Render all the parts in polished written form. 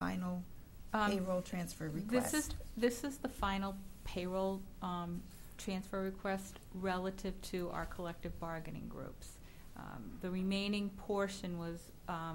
final payroll transfer request? This is the final payroll transfer request relative to our collective bargaining groups. The remaining portion was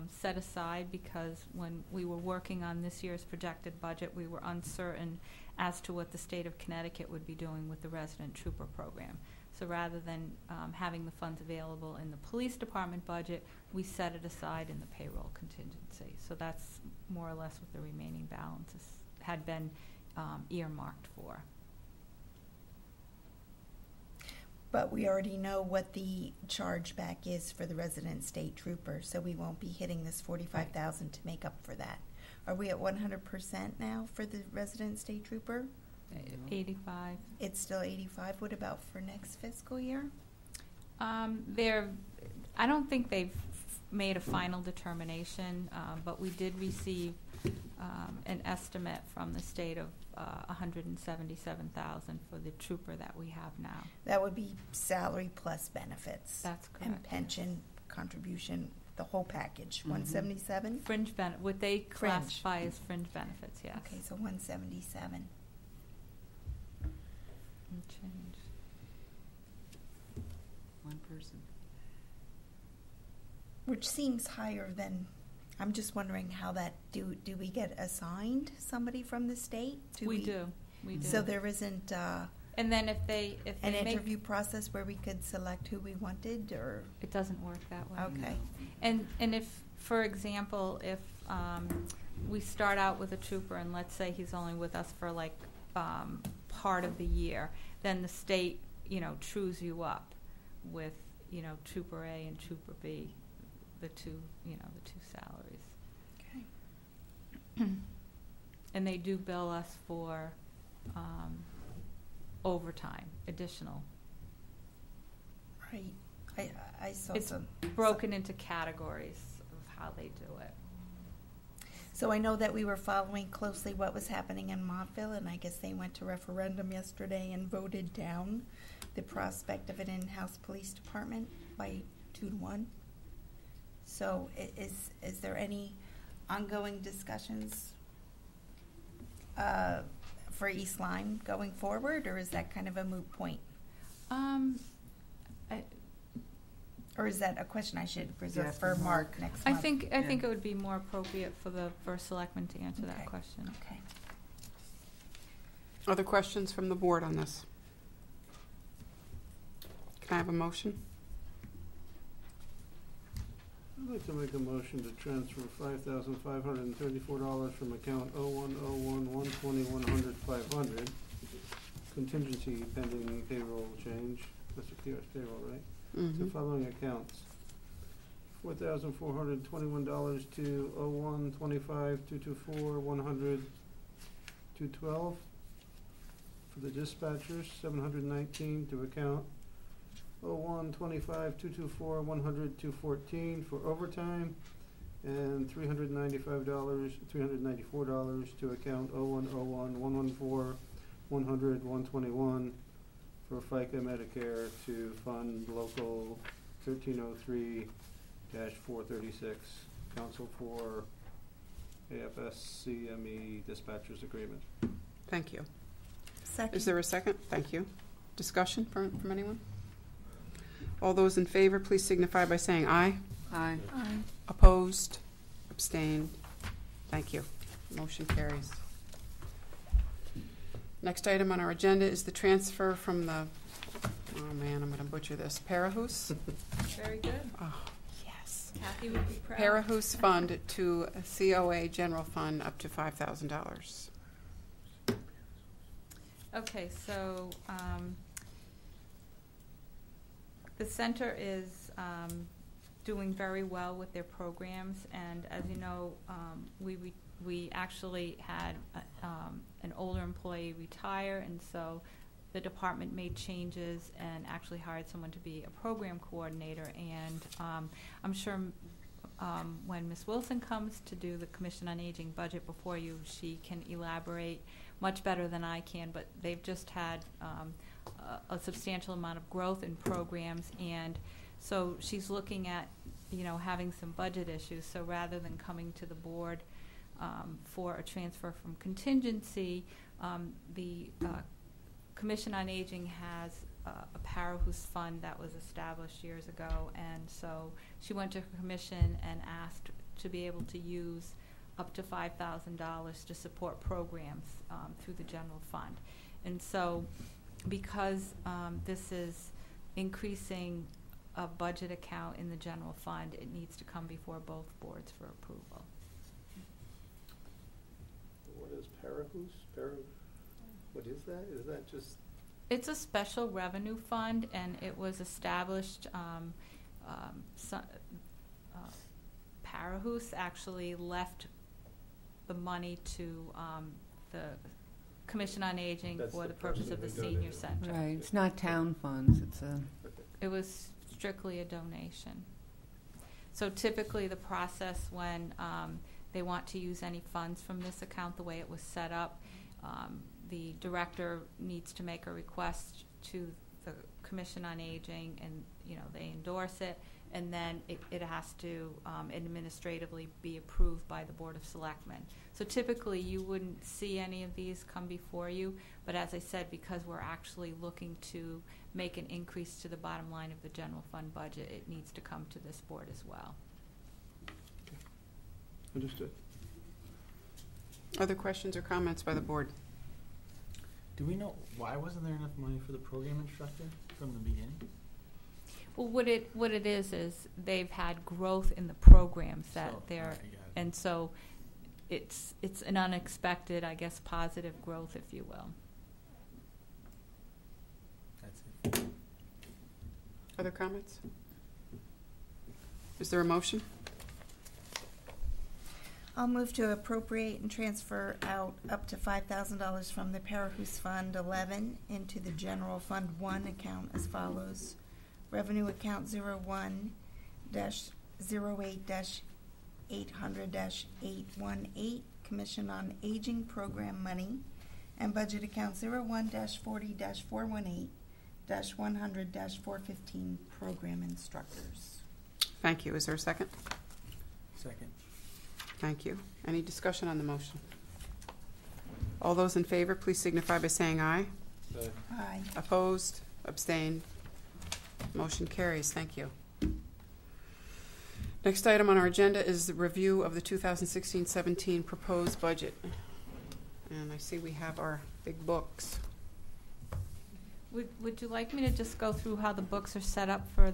set aside because when we were working on this year's projected budget, we were uncertain as to what the state of Connecticut would be doing with the resident trooper program. So rather than having the funds available in the police department budget, we set it aside in the payroll contingency. So that's more or less what the remaining balances had been earmarked for. But we already know what the chargeback is for the resident state trooper, so we won't be hitting this $45,000 to make up for that. Are we at 100% now for the resident state trooper? 85. It's still 85. What about for next fiscal year? I don't think they've made a final determination, but we did receive an estimate from the state of $177,000 for the trooper that we have now. That would be salary plus benefits. That's correct. And pension contribution, the whole package. 177. Fringe benefit, what they classify as fringe benefits. Yes. Okay, so 177. Change. One person. Which seems higher than. I'm just wondering how that do we get assigned somebody from the state? We do. So there isn't and then if they an interview process where we could select who we wanted, or it doesn't work that way. Okay. And if, for example, if we start out with a trooper and let's say he's only with us for like part of the year, then the state trues you up with trooper A and trooper B. The two salaries. Okay. And they do bill us for overtime, additional. Right. I saw it's broken into categories of how they do it. So I know that we were following closely what was happening in Montville, and I guess they went to referendum yesterday and voted down the prospect of an in-house police department by 2-1. So is there any ongoing discussions for East Lyme going forward, or is that kind of a moot point? Or is that a question I should reserve for Mark next month? I think it would be more appropriate for the first selectman to answer that question. Okay. Other questions from the board on this? Can I have a motion? I'd like to make a motion to transfer $5,534 from account 0101120100 contingency pending payroll change. That's a PR's payroll, right? The following accounts: $4,421 to 0125224100 for the dispatchers. $719 to account 0125224100 for overtime, and $394 to account 0101114100 for FICA Medicare to fund local 1303-436 Council for AFSCME Dispatchers Agreement. Thank you. Second. Is there a second? Thank you. Discussion from anyone? All those in favor, please signify by saying aye. Aye. Aye. Opposed? Abstained? Thank you. Motion carries. Next item on our agenda is the transfer from the, oh man, I'm going to butcher this, Parahus? Very good. Oh, yes. Kathy would be proud. Parahus Fund to a COA General Fund up to $5,000. Okay, so the center is doing very well with their programs, and as you know, we actually had an older employee retire, and so the department made changes and actually hired someone to be a program coordinator. And I'm sure when Ms. Wilson comes to do the Commission on Aging budget before you, she can elaborate much better than I can, but they've just had a substantial amount of growth in programs, and so she's looking at having some budget issues. So rather than coming to the board for a transfer from contingency, the Commission on Aging has a Parahus fund that was established years ago, and so she went to her commission and asked to be able to use up to $5,000 to support programs through the general fund. And so because this is increasing a budget account in the general fund, it needs to come before both boards for approval. What is Parahus? What is that? Is that just? It's a special revenue fund, and it was established. Parahus actually left the money to the Commission on Aging for the purpose of the senior center. Right, it's not town funds, it's a... It was strictly a donation. So typically the process when they want to use any funds from this account, the way it was set up, the director needs to make a request to the Commission on Aging, and they endorse it, and then it has to administratively be approved by the Board of Selectmen. So typically you wouldn't see any of these come before you, but as I said, because we're actually looking to make an increase to the bottom line of the general fund budget, it needs to come to this board as well. Okay. Understood. Other questions or comments by the board? Do we know why wasn't there enough money for the program instructor from the beginning? Well, what it is they've had growth in the programs that they're, and so it's an unexpected, I guess, positive growth, if you will. That's it. Other comments? Is there a motion? I'll move to appropriate and transfer out up to $5,000 from the Parahus Fund 11 into the General Fund 1 account as follows. Revenue account 01-08-800-818, Commission on Aging Program money, and budget account 01-40-418-100-415, Program Instructors. Thank you. Is there a second? Second. Thank you. Any discussion on the motion? All those in favor, please signify by saying aye. Aye. Opposed? Abstained? Motion carries. Thank you. Next item on our agenda is the review of the 2016-17 proposed budget. And I see we have our big books. Would you like me to just go through how the books are set up for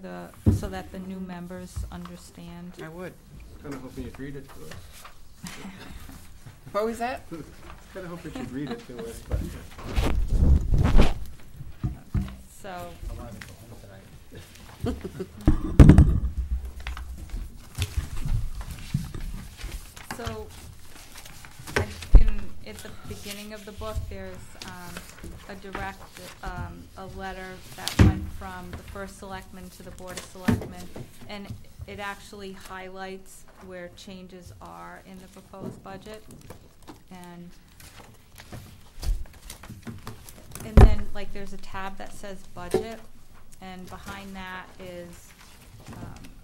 so that the new members understand? I would. Kind of hoping you'd read it to us. What was that? Kind of hoping you'd read it to us, but. Okay, so. I wanted to go home tonight. So, at the beginning of the book, there's a letter that went from the first selectman to the Board of Selectmen, and it actually highlights where changes are in the proposed budget, and then there's a tab that says budget, and behind that is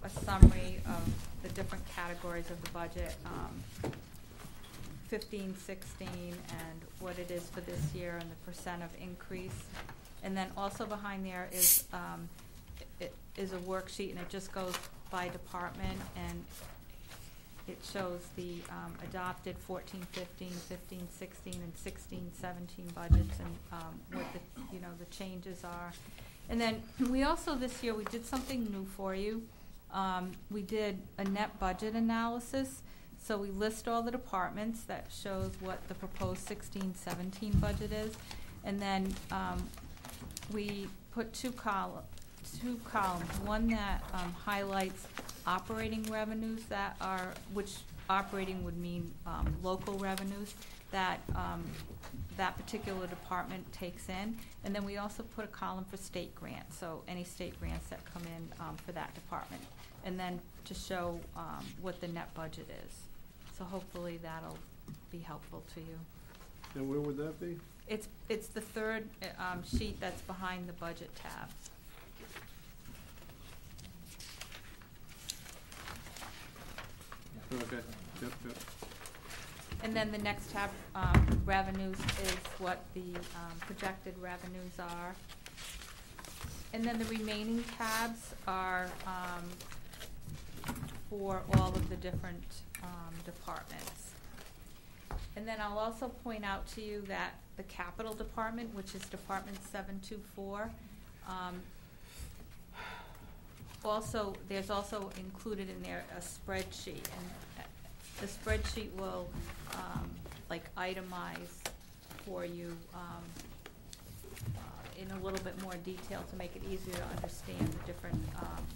a summary of the different categories of the budget, 15, 16, and what it is for this year and the % of increase. And then also behind there is it is a worksheet, and it just goes by department, and it shows the adopted 14, 15, 15, 16, and 16, 17 budgets, and what the changes are. And then we also this year we did something new for you. We did a net budget analysis. So we list all the departments. That shows what the proposed 16-17 budget is, and then we put two columns. One that highlights operating revenues which operating would mean local revenues that that particular department takes in, and then we also put a column for state grants. So any state grants that come in for that department, and then to show what the net budget is. So hopefully that'll be helpful to you. And where would that be? It's the third sheet that's behind the budget tab. Okay. Yep. And then the next tab, revenues, is what the projected revenues are. And then the remaining tabs are for all of the different departments. And then I'll also point out to you that the capital department, which is Department 724, also, there's also included in there a spreadsheet, and the spreadsheet will like itemize for you in a little bit more detail to make it easier to understand the different,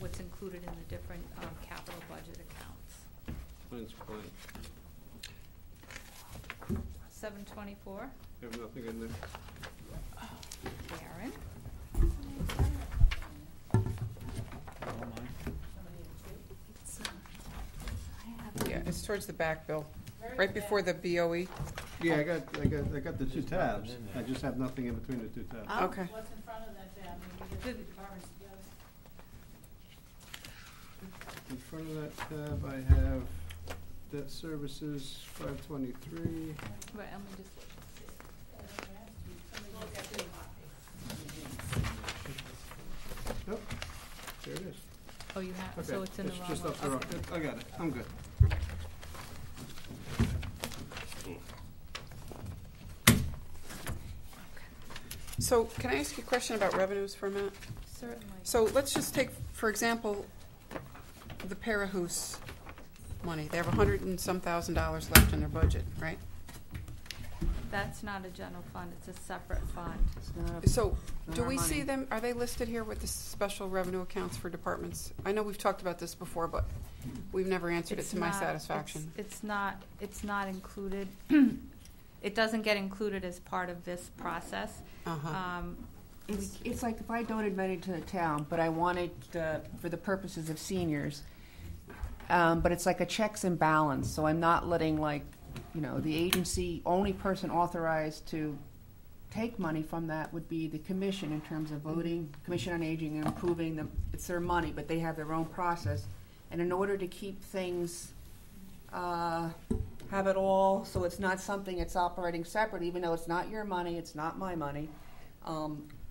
what's included in the different capital budget accounts. Mine's blank. 724, I have nothing in there. Karen. Yeah, it's towards the back, Bill, right before the BOE. Yeah, I got the two tabs. I just have nothing in between the two tabs. Oh. Okay. What's in front of that tab? When we get the departments together. In front of that tab, I have debt services, 523. Right, let me just look. Nope, there it is. Oh, you have, Okay, so it's in the wrong just one. up the Okay. I got it, I'm good. So can I ask you a question about revenues for a minute? Certainly. So let's just take, for example, the Parahoos money. They have $100 and some thousand left in their budget, right? That's not a general fund, it's a separate fund. It's not a- So not do our we money. see them, are they listed here with the special revenue accounts for departments? I know we've talked about this before, but we've never answered it It's to my not- satisfaction. It's not included. It doesn't get included as part of this process. Uh-huh. It's like if I donated money to the town, but I wanted for the purposes of seniors, but it's like a checks and balance, so I'm not letting the agency, only person authorized to take money from that would be the commission in terms of voting, Commission on Aging, and approving them. It's their money, but they have their own process. And in order to keep things, have it all, so it's not something that's operating separate, even though it's not your money, it's not my money.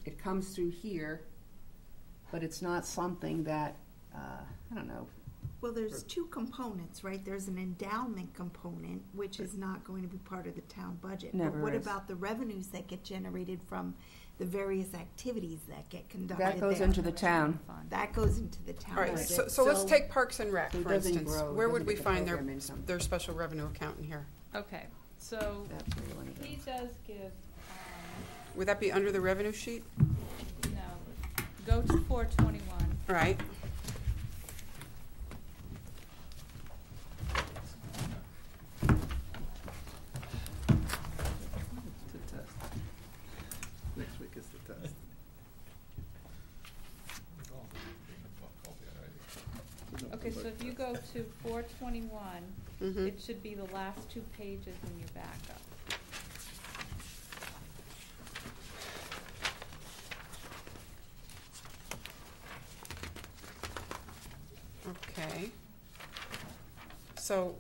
It comes through here, but it's not something that, I don't know. Well, there's two components, right? There's an endowment component, which is not going to be part of the town budget. Never But what is. about the revenues that get generated from the various activities that get conducted That goes there? into the town. Fund. That goes into the town All right, budget. so let's take Parks and Rec, So it for doesn't instance. grow, it Where would doesn't we get the find program income. their special revenue account in here? Okay, so That's really one of he those. does give, Would that be under the revenue sheet? no, go to 421. Right. It's a test. Next week is the test. Okay, so if you go to 421, Mm-hmm. it should be the last two pages in your backup. Okay. So,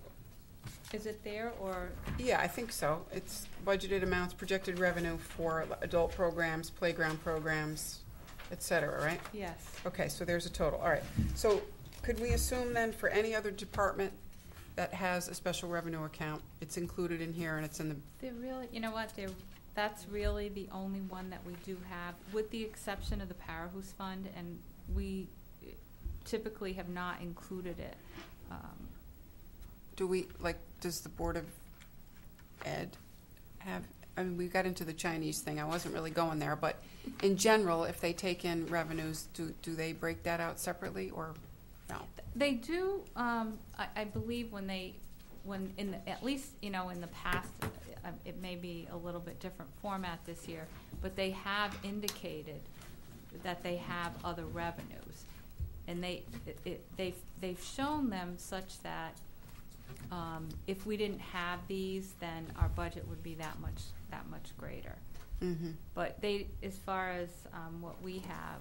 Is it there, or, yeah, I think so. It's budgeted amounts, projected revenue for adult programs, playground programs, et cetera, right? yes. Okay, so there's a total. All right. So could we assume then for any other department that has a special revenue account, it's included in here and it's in the, They're really, you know what, that's really the only one that we do have, with the exception of the Parahoos Fund, and we typically have not included it. does the Board of Ed have, I mean, we got into the Chinese thing. I wasn't really going there, but in general, if they take in revenues, do they break that out separately or no? They do, I believe at least, in the past, it may be a little bit different format this year, but they have indicated that they have other revenues. And they've shown them such that if we didn't have these, then our budget would be that much greater. Mm-hmm. But as far as what we have,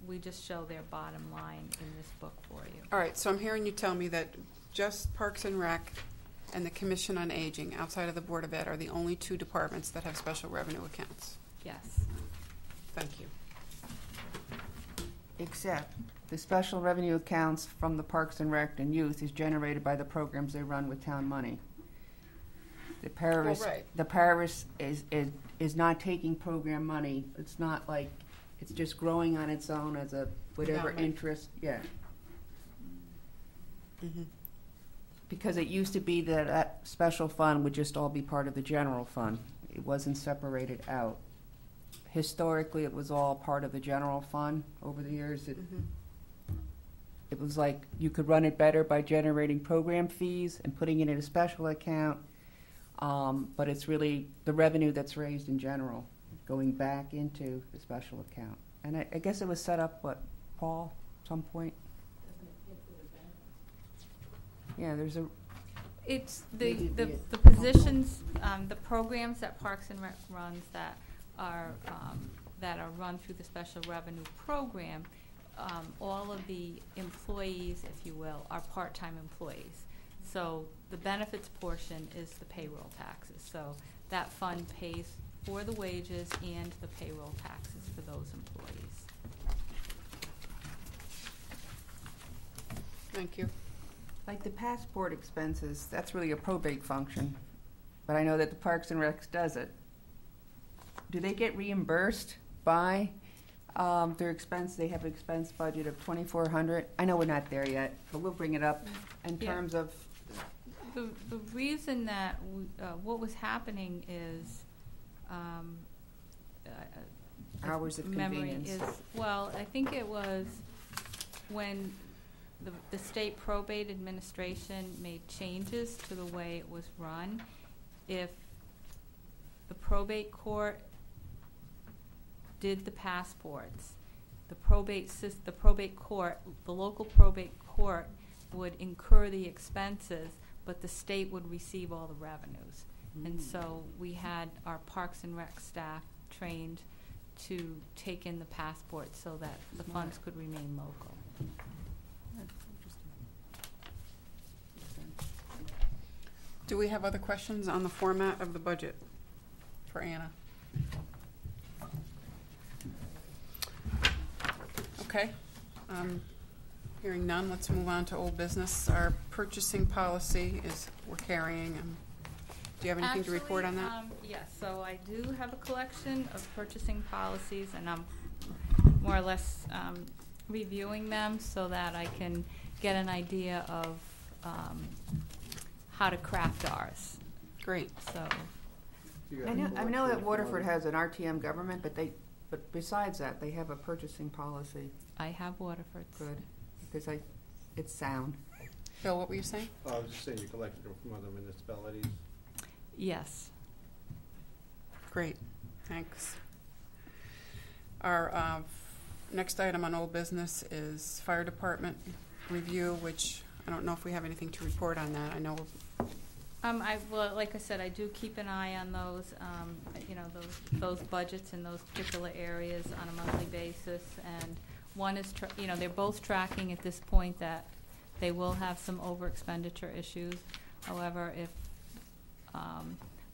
we just show their bottom line in this book for you. All right, so I'm hearing you tell me that just Parks and Rec and the Commission on Aging, outside of the Board of Ed, are the only two departments that have special revenue accounts. Yes. Thank you. Except the special revenue accounts from the Parks and Rec and Youth is generated by the programs they run with town money. The Paris, right. the Paris is not taking program money. It's not like it's just growing on its own as a whatever Endowment. interest. Yeah, Mm-hmm. because it used to be that that special fund would just all be part of the general fund. It wasn't separated out. Historically, it was all part of the general fund. Over the years, it was like you could run it better by generating program fees and putting it in a special account. But it's really the revenue that's raised in general going back into the special account. And I guess it was set up, what, Paul, at some point? Doesn't it pay for their benefits? Yeah, there's a, It's Maybe the be the positions, the programs that Parks and Rec runs that are run through the special revenue program. All of the employees, if you will, are part-time employees. So the benefits portion is the payroll taxes. So that fund pays for the wages and the payroll taxes for those employees. Thank you. like the passport expenses, that's really a probate function. But I know that the Parks and Recs does it. Do they get reimbursed by their expense? They have an expense budget of $2,400. I know we're not there yet, but we'll bring it up in Yeah. terms of. The reason that what was happening is Hours of memory convenience. is, well, I think it was when the state probate administration made changes to the way it was run. If the probate court did the passports, the local probate court would incur the expenses, but the state would receive all the revenues. And so we had our Parks and Rec staff trained to take in the passports so that the funds could remain local. Do we have other questions on the format of the budget for Anna? Okay. Hearing none, let's move on to old business. Our purchasing policy is, we're carrying. Do you have anything to report on that? Actually, yes, so I do have a collection of purchasing policies, and I'm more or less reviewing them so that I can get an idea of how to craft ours. Great. So, I know that Waterford has an RTM government, but besides that, they have a purchasing policy. I have Waterford's. Good, because it's sound. Bill, what were you saying? I was just saying you collected them from other municipalities. Yes. Great, thanks. Our next item on old business is fire department review, which I don't know if we have anything to report on that. I know. Well, like I said, I do keep an eye on those, those budgets in those particular areas on a monthly basis. And one is, they're both tracking at this point that they will have some over expenditure issues. However, if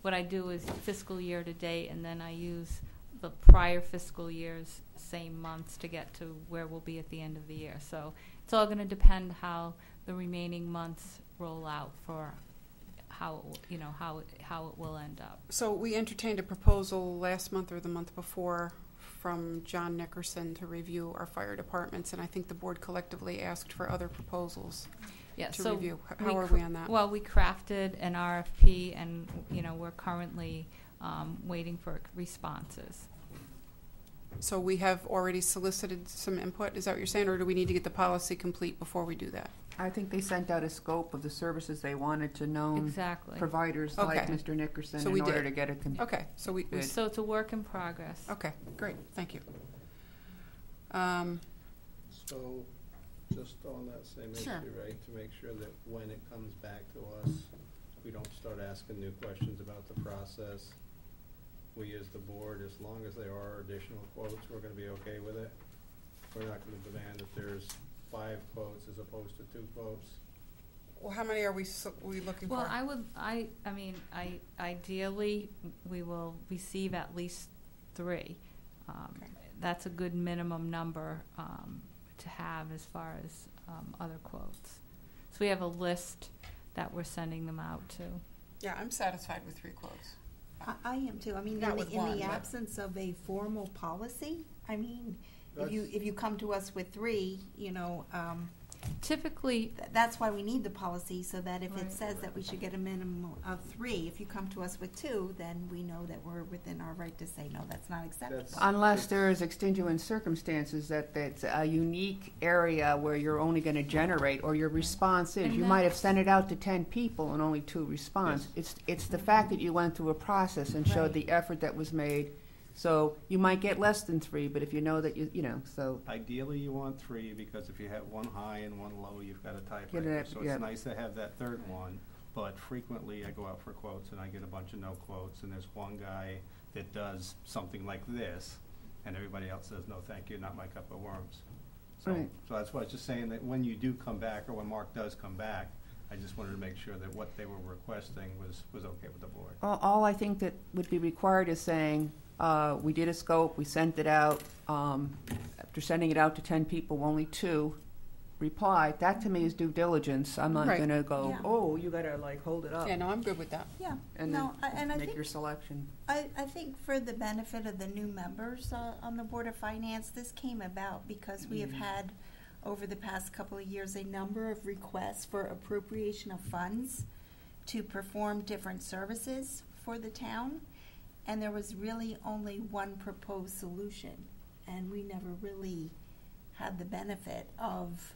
what I do is fiscal year to date, and then I use the prior fiscal year's same months to get to where we'll be at the end of the year. So it's all going to depend how the remaining months roll out for how it will end up. So we entertained a proposal last month or the month before from John Nickerson to review our fire departments, and I think the board collectively asked for other proposals to review. How are we on that? Well, we crafted an RFP, and we're currently waiting for responses. So we have already solicited some input, is that what you're saying, or do we need to get the policy complete before we do that? I think they sent out a scope of the services they wanted to known Exactly. providers Okay. like Mr. Nickerson So in we order did. to get it. Okay, so we Good. So it's a work in progress. okay, great, thank you. So, just on that same Sure. issue, right, to make sure that when it comes back to us, we don't start asking new questions about the process. We as the board, as long as there are additional quotes, we're gonna be okay with it. We're not gonna demand that there's 5 quotes as opposed to 2 quotes. Well, how many are we looking Well, for? Ideally, we will receive at least 3. Okay. That's a good minimum number to have as far as other quotes. So we have a list that we're sending them out to. Yeah, I'm satisfied with 3 quotes. I am too. I mean, Not in with the, in one, the but- absence of a formal policy, I mean, if That's- you come to us with 3, Typically, that's why we need the policy, so that if Right. it says that we should get a minimum of 3, if you come to us with 2, then we know that we're within our right to say, no, that's not acceptable. That's- Unless there is extenuating circumstances that's a unique area where you're only going to generate, or your response is, And you might have that's- sent it out to 10 people and only 2 respond. It's the fact that you went through a process and showed Right. the effort that was made. So you might get less than 3, but if you know that so Ideally, you want 3, because if you have one high and one low, you've got a Get tiebreaker. it, So yeah. it's nice to have that third one, but frequently I go out for quotes and I get a bunch of no quotes, and there's one guy that does something like this, and everybody else says, no, thank you, not my cup of worms. So, Right. so that's why I was just saying that when you do come back, or when Mark does come back, I just wanted to make sure that what they were requesting was okay with the board. all I think that would be required is saying, we did a scope, we sent it out. After sending it out to 10 people, only 2 replied. That to me is due diligence. I'm not Right. going to go, Yeah. oh, you got to hold it up Yeah, no, I'm good with that. Yeah, and no, and I make think your selection. I think for the benefit of the new members on the Board of Finance, this came about because we have had, over the past couple of years, a number of requests for appropriation of funds to perform different services for the town, and there was really only one proposed solution, and we never really had the benefit of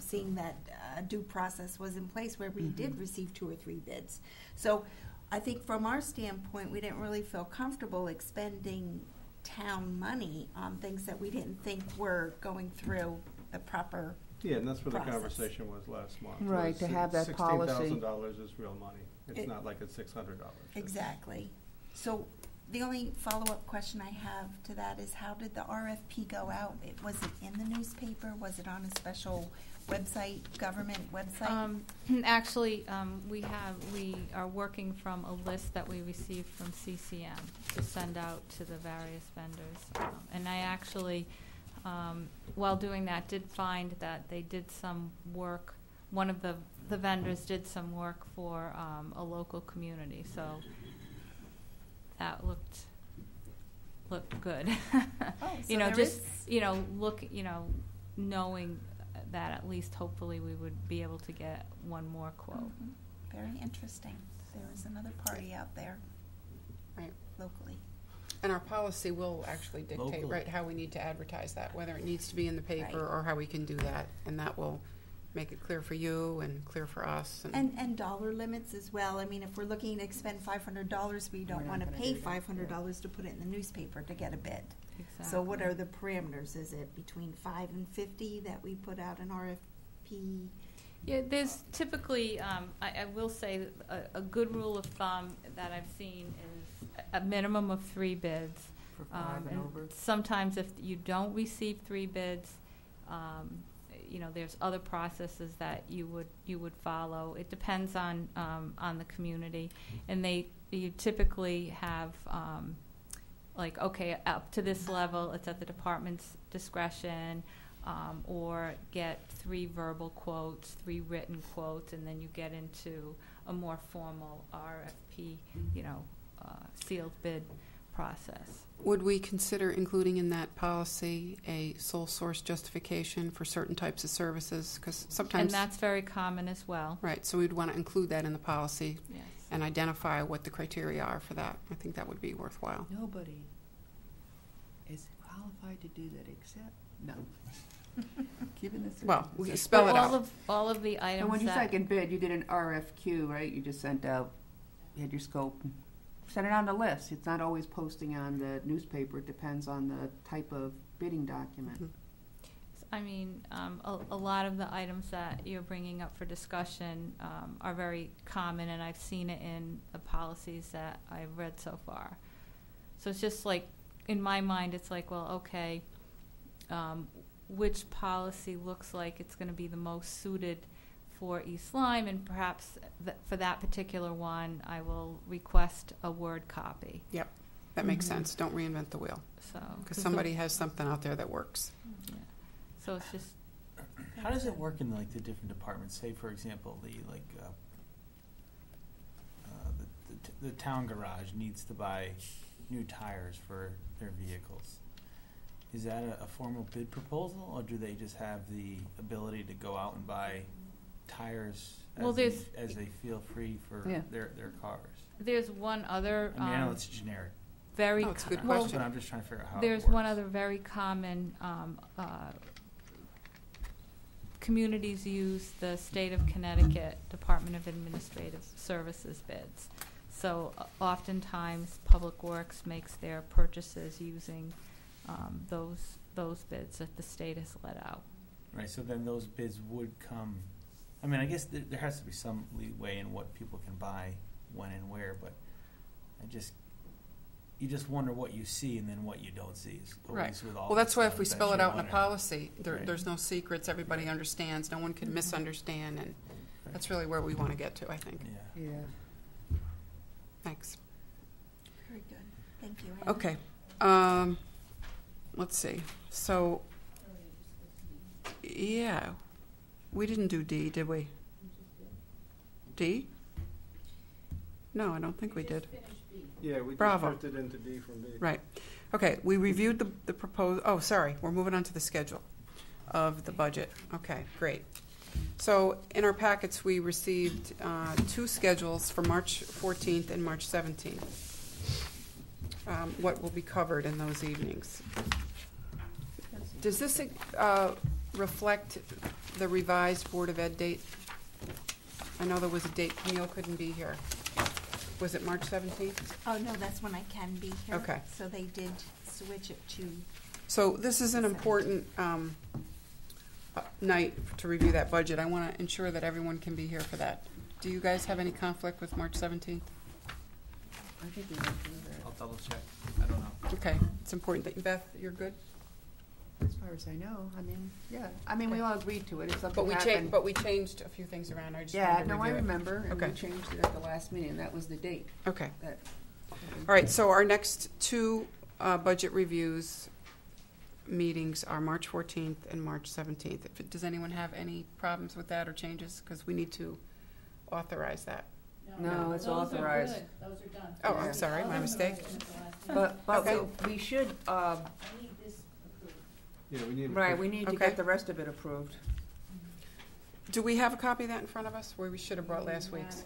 seeing that due process was in place where we did receive 2 or 3 bids. So I think from our standpoint, we didn't really feel comfortable expending town money on things that we didn't think were going through the proper. Yeah, and that's what the Process. conversation was last month. Right, was to have that policy. $16,000 is real money. It's It- not like it's $600. Exactly. So the only follow-up question I have to that is, how did the RFP go out? Was it in the newspaper? Was it on a special website, government website? Actually, we are working from a list that we received from CCM to send out to the various vendors. And I actually, while doing that, did find that they did some work. One of the vendors did some work for a local community, so that looked good. Oh, so there just is- knowing that at least hopefully we would be able to get one more quote. Mhm. Very interesting. There is another party out there Right. locally. And our policy will actually dictate, Locally. right, how we need to advertise that, whether it needs to be in the paper Right. or how we can do that. And that will make it clear for you and clear for us. And dollar limits as well. I mean, if we're looking to expend $500, we We're don't not want to gonna pay do that, $500 to put it in the newspaper to get a bid. Exactly. So what are the parameters? Is it between 5 and 50 that we put out an RFP? Yeah, there's typically, I will say, that a good rule of thumb that I've seen is a minimum of 3 bids. For 5 and over. Sometimes if you don't receive 3 bids, there's other processes that you would follow. It depends on the community, and you typically have okay, up to this level, it's at the department's discretion, or get 3 verbal quotes, 3 written quotes, and then you get into a more formal RFP, sealed bid process. Would we consider including in that policy a sole source justification for certain types of services? Because sometimes. And that's very common as well. Right, so we'd want to include that in the policy Yes. and identify what the criteria are for that. I think that would be worthwhile. Nobody is qualified to do that except, no. Given the Well, we circumstances. spell it all out. of all of the items And when you that second bid, you did an RFQ, right? You just sent out, you had your scope, sent it on the list. It's not always posting on the newspaper. It depends on the type of bidding document. Mhm. I mean, a lot of the items that you're bringing up for discussion are very common, and I've seen it in the policies that I've read so far. So it's just like, in my mind, it's like, well, okay, which policy looks like it's going to be the most suited for East Lyme, and perhaps for that particular one, I will request a Word copy. Yep, that makes Mhm. sense. Don't reinvent the wheel, So because somebody has something out there that works. Yeah. So it's just How does it work in like the different departments? Say, for example, the town garage needs to buy new tires for their vehicles. Is that a formal bid proposal, or do they just have the ability to go out and buy tires Well, as they feel free for Yeah. their cars? there's one other I mean, I know it's generic, very No, it's a good well, question. but I'm just trying to figure out how there's it works. one other very common communities use the state of Connecticut Department of Administrative Services bids. So oftentimes, Public Works makes their purchases using those bids that the state has let out. Right, so then those bids would come, I mean, I guess there has to be some leeway in what people can buy, when and where, but you just wonder what you see and then what you don't see is Right. always with all Well, that's this why stuff if we that spell it you out in a wonder. policy, Right. there's no secrets, everybody understands, no one can misunderstand, and that's really where we want to get to, I think. Yeah. Yeah. Thanks. Very good. Thank you, Anna. Okay. Let's see. So, yeah, we didn't do D, did we? D? No, I don't think we did. Yeah, we just Bravo. drifted into D from B. Right. Okay, we reviewed the proposed, oh, sorry, we're moving on to the schedule of the budget. Okay, great. So in our packets, we received two schedules for March 14th and March 17th. What will be covered in those evenings? Does this reflect the revised Board of Ed date? I know there was a date Camille couldn't be here. Was it March 17th? Oh, no, that's when I can be here. Okay. So they did switch it to, So this is an important night to review that budget. I want to ensure that everyone can be here for that. Do you guys have any conflict with March 17th? I think we went through I'll double check, I don't know. Okay, it's important that, Beth, you're good? that. As far as I know, I mean, yeah. I mean, we all agreed to it. If But something we happened. changed, but we changed a few things around. I just Yeah, wanted to no, I review it. remember. And Okay. we changed it at the last meeting. That was the date. Okay. That. All right, so our next two budget reviews meetings are March 14th and March 17th. Does anyone have any problems with that or changes? Because we need to authorize that. No, it's Those are authorized. good. Those are done. Oh, Yeah. I'm sorry, my mistake. But Okay. we should, I need this approved. Yeah, we need. right, we need to Okay. get the rest of it approved. Do we have a copy of that in front of us, where we should have brought last week's?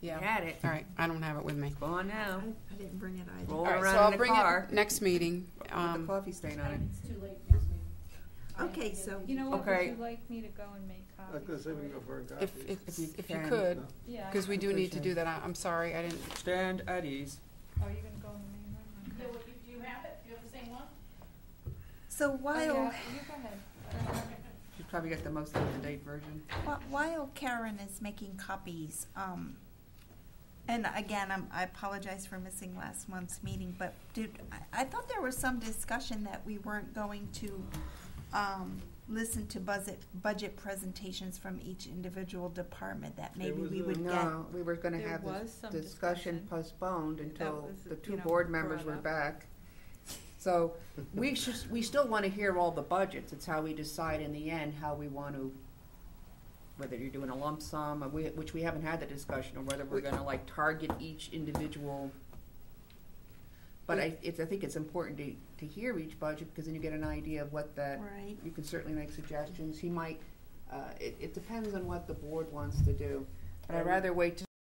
Yeah. Had it. All right, I don't have it with me. Go on now. I didn't bring it either. Roll All right, so around I'll in the bring car it next meeting. with the coffee stain on it. It's too late next meeting. Okay, so You know what, Okay. would you like me to go and make I copies? was gonna say we can go for a copy. If you can. could, Yeah. because we do need to do that. I'm sorry, I didn't. Stand at ease. Oh, you're gonna go in the main room? Yeah, Okay. well, do you have it? Do you have the same one? so Oh, while yeah, you go ahead. Should probably get the most up-to-date version. while Karen is making copies, and again, I apologize for missing last month's meeting, but I thought there was some discussion that we weren't going to listen to budget presentations from each individual department, that maybe There was we a- would get. No, we were gonna There have was this some discussion discussion. postponed until was, the two you know, board members brought were up. back. So we still wanna hear all the budgets. It's how we decide in the end how we want to, whether you're doing a lump sum, or which we haven't had the discussion, or whether we're gonna like target each individual. But I think it's important to hear each budget, because then you get an idea of what that, Right. you can certainly make suggestions. He might, it depends on what the board wants to do. But I'd rather wait to